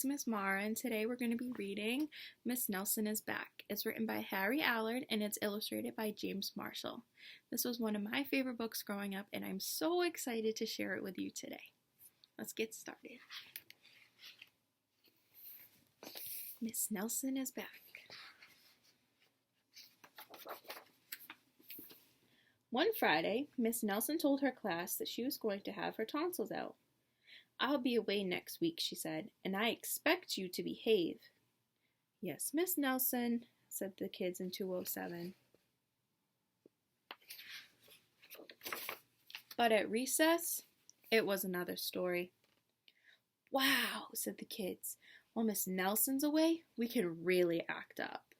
it's Miss Mara, and today we're going to be reading Miss Nelson is Back. It's written by Harry Allard, and it's illustrated by James Marshall. This was one of my favorite books growing up, and I'm so excited to share it with you today. Let's get started. Miss Nelson is back. One Friday, Miss Nelson told her class that she was going to have her tonsils out. "I'll be away next week," she said, "and I expect you to behave." "Yes, Miss Nelson," said the kids in 207. But at recess, it was another story. "Wow," said the kids. "While Miss Nelson's away, we can really act up."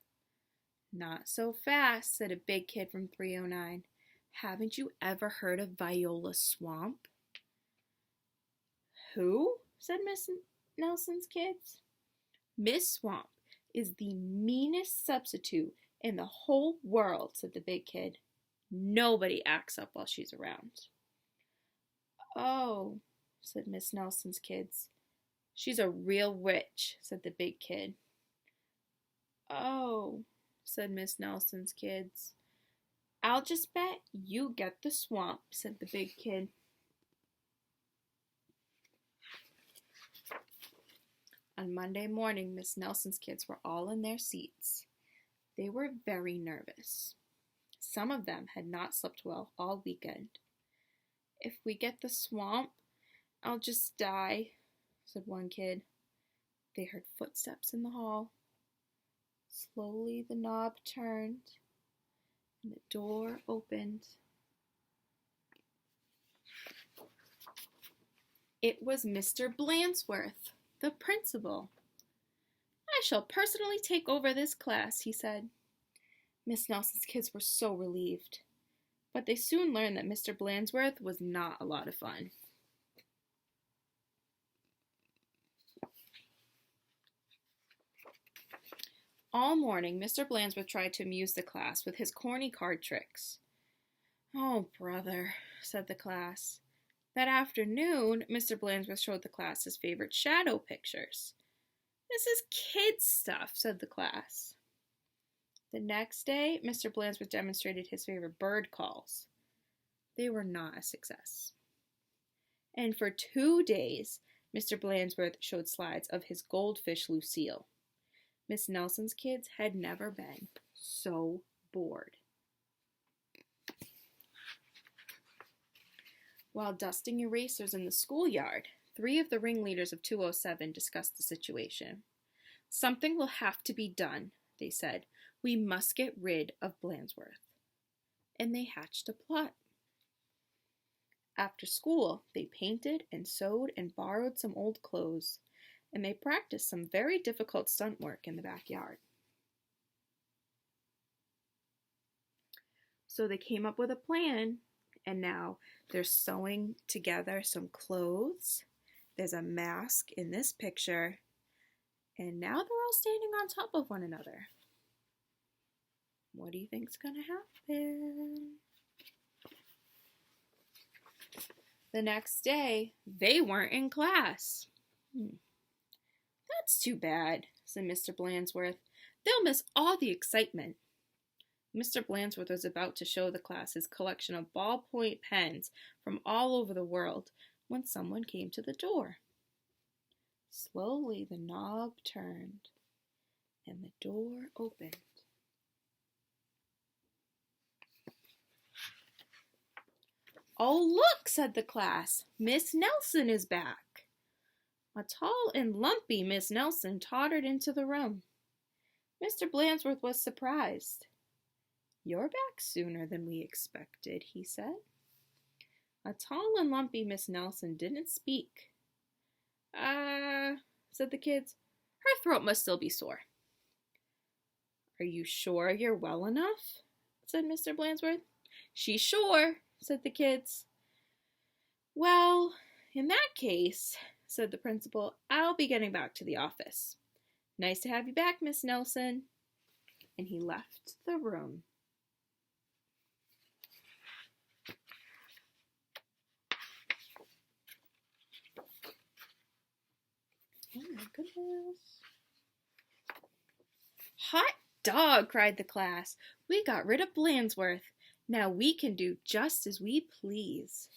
"Not so fast," said a big kid from 309. "Haven't you ever heard of Viola Swamp?" "Who?" said Miss Nelson's kids. "Miss Swamp is the meanest substitute in the whole world," said the big kid. "Nobody acts up while she's around." "Oh," said Miss Nelson's kids. "She's a real witch," said the big kid. "Oh," said Miss Nelson's kids. "I'll just bet you get the swamp," said the big kid. On Monday morning, Miss Nelson's kids were all in their seats. They were very nervous. Some of them had not slept well all weekend. "If we get the swamp, I'll just die," said one kid. They heard footsteps in the hall. Slowly the knob turned, and the door opened. It was Mr. Blansworth, the principal. "I shall personally take over this class," he said. Miss Nelson's kids were so relieved, but they soon learned that Mr. Blansworth was not a lot of fun. All morning, Mr. Blansworth tried to amuse the class with his corny card tricks. "Oh, brother," said the class. That afternoon, Mr. Blansworth showed the class his favorite shadow pictures. "This is kids' stuff," said the class. The next day, Mr. Blansworth demonstrated his favorite bird calls. They were not a success. And for 2 days, Mr. Blansworth showed slides of his goldfish Lucille. Miss Nelson's kids had never been so bored. While dusting erasers in the schoolyard, 3 of the ringleaders of 207 discussed the situation. "Something will have to be done," they said. "We must get rid of Blansworth." And they hatched a plot. After school, they painted and sewed and borrowed some old clothes, and they practiced some very difficult stunt work in the backyard. So they came up with a plan, and now they're sewing together some clothes. There's a mask in this picture, and now they're all standing on top of one another. What do you think's gonna happen? The next day, they weren't in class. "That's too bad," said Mr. Blansworth. "They'll miss all the excitement." Mr. Blansworth was about to show the class his collection of ballpoint pens from all over the world when someone came to the door. Slowly the knob turned, and the door opened. "Oh, look," said the class. "Miss Nelson is back." A tall and lumpy Miss Nelson tottered into the room. Mr. Blansworth was surprised. "You're back sooner than we expected," he said. A tall and lumpy Miss Nelson didn't speak. Said the kids. "Her throat must still be sore." "Are you sure you're well enough?" said Mr. Blansworth. "She's sure," said the kids. "Well, in that case," said the principal, "I'll be getting back to the office. Nice to have you back, Miss Nelson." And he left the room. goodness. Hot dog, cried the class. We got rid of Blandsworth. Now we can do just as we please.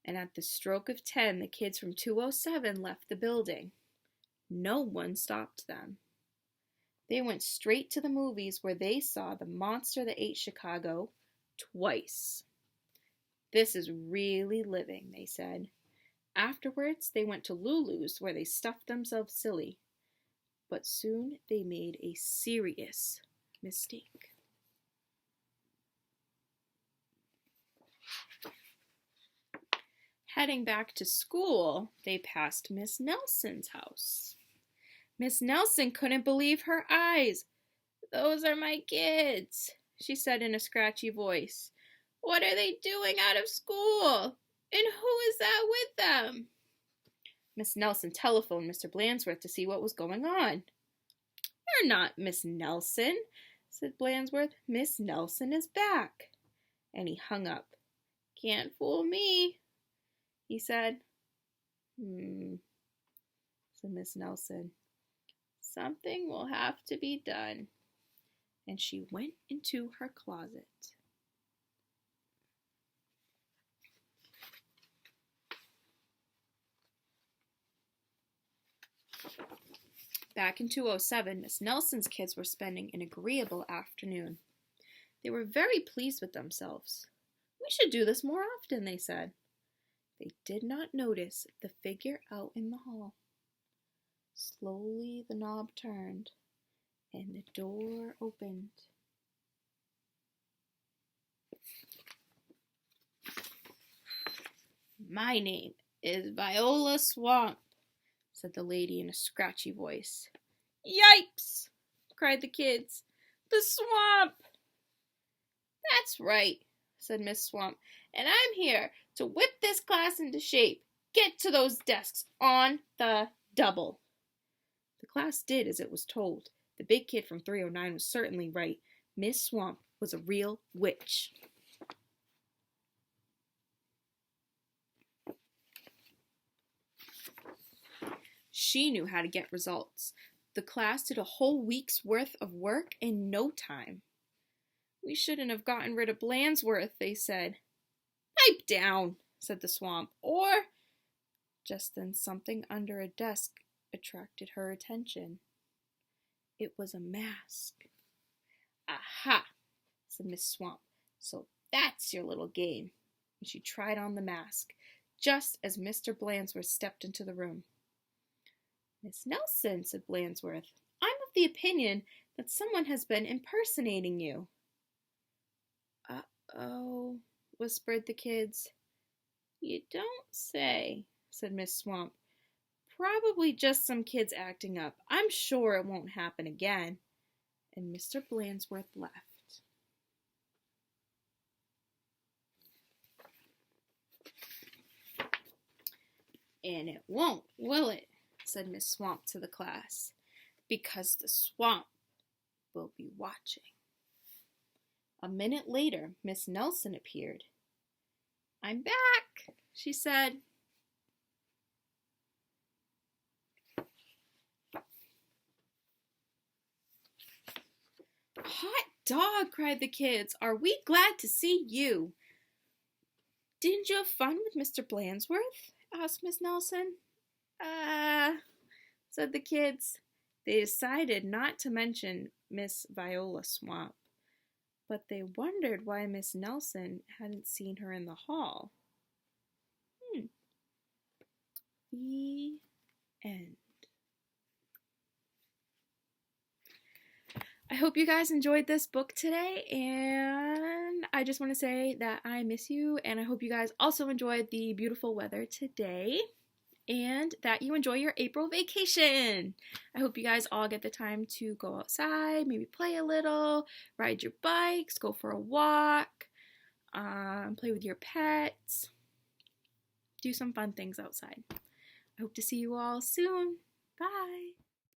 And at the stroke of 10, the kids from 207 left the building. No one stopped them. They went straight to the movies where they saw The Monster That Ate Chicago twice. This is really living, they said. Afterwards, they went to Lulu's where they stuffed themselves silly. But soon they made a serious mistake. Heading back to school, they passed Miss Nelson's house. Miss Nelson couldn't believe her eyes. "Those are my kids," she said in a scratchy voice. "What are they doing out of school? And who is that with them?" Miss Nelson telephoned Mr. Blandsworth to see what was going on. "You're not Miss Nelson," said Blandsworth. "Miss Nelson is back." And he hung up. "Can't fool me," he said. Said Miss Nelson. "Something will have to be done." And she went into her closet. Back in 207, Miss Nelson's kids were spending an agreeable afternoon. They were very pleased with themselves. "We should do this more often," they said. They did not notice the figure out in the hall. Slowly the knob turned, and the door opened. "My name is Viola Swamp," said the lady in a scratchy voice. "Yipes!" cried the kids. "The swamp!" "That's right," said Miss Swamp, "and I'm here to whip this class into shape. Get to those desks on the double." The class did as it was told. The big kid from 309 was certainly right. Miss Swamp was a real witch. She knew how to get results. The class did a whole week's worth of work in no time. "We shouldn't have gotten rid of Blandsworth," they said. "Pipe down," said the Swamp. Or just then something under a desk attracted her attention. It was a mask. "Aha," said Miss Swamp. "So that's your little game." And she tried on the mask, just as Mr. Blandsworth stepped into the room. "Miss Nelson," said Blandsworth, "I'm of the opinion that someone has been impersonating you." "Uh-oh," whispered the kids. "You don't say," said Miss Swamp. "Probably just some kids acting up. I'm sure it won't happen again." And Mr. Blandsworth left. "And it won't, will it?" said Miss Swamp to the class. "Because the swamp will be watching." A minute later, Miss Nelson appeared. "I'm back," she said. "Hot dog," cried the kids. "Are we glad to see you." "Didn't you have fun with Mr. Blandsworth?" asked Miss Nelson. Said the kids. They decided not to mention Miss Viola Swamp, but they wondered why Miss Nelson hadn't seen her in the hall. The end. I hope you guys enjoyed this book today, and I just want to say that I miss you, and I hope you guys also enjoyed the beautiful weather today, and that you enjoy your April vacation. I hope you guys all get the time to go outside, maybe play a little, ride your bikes, go for a walk, play with your pets, do some fun things outside. I hope to see you all soon. Bye!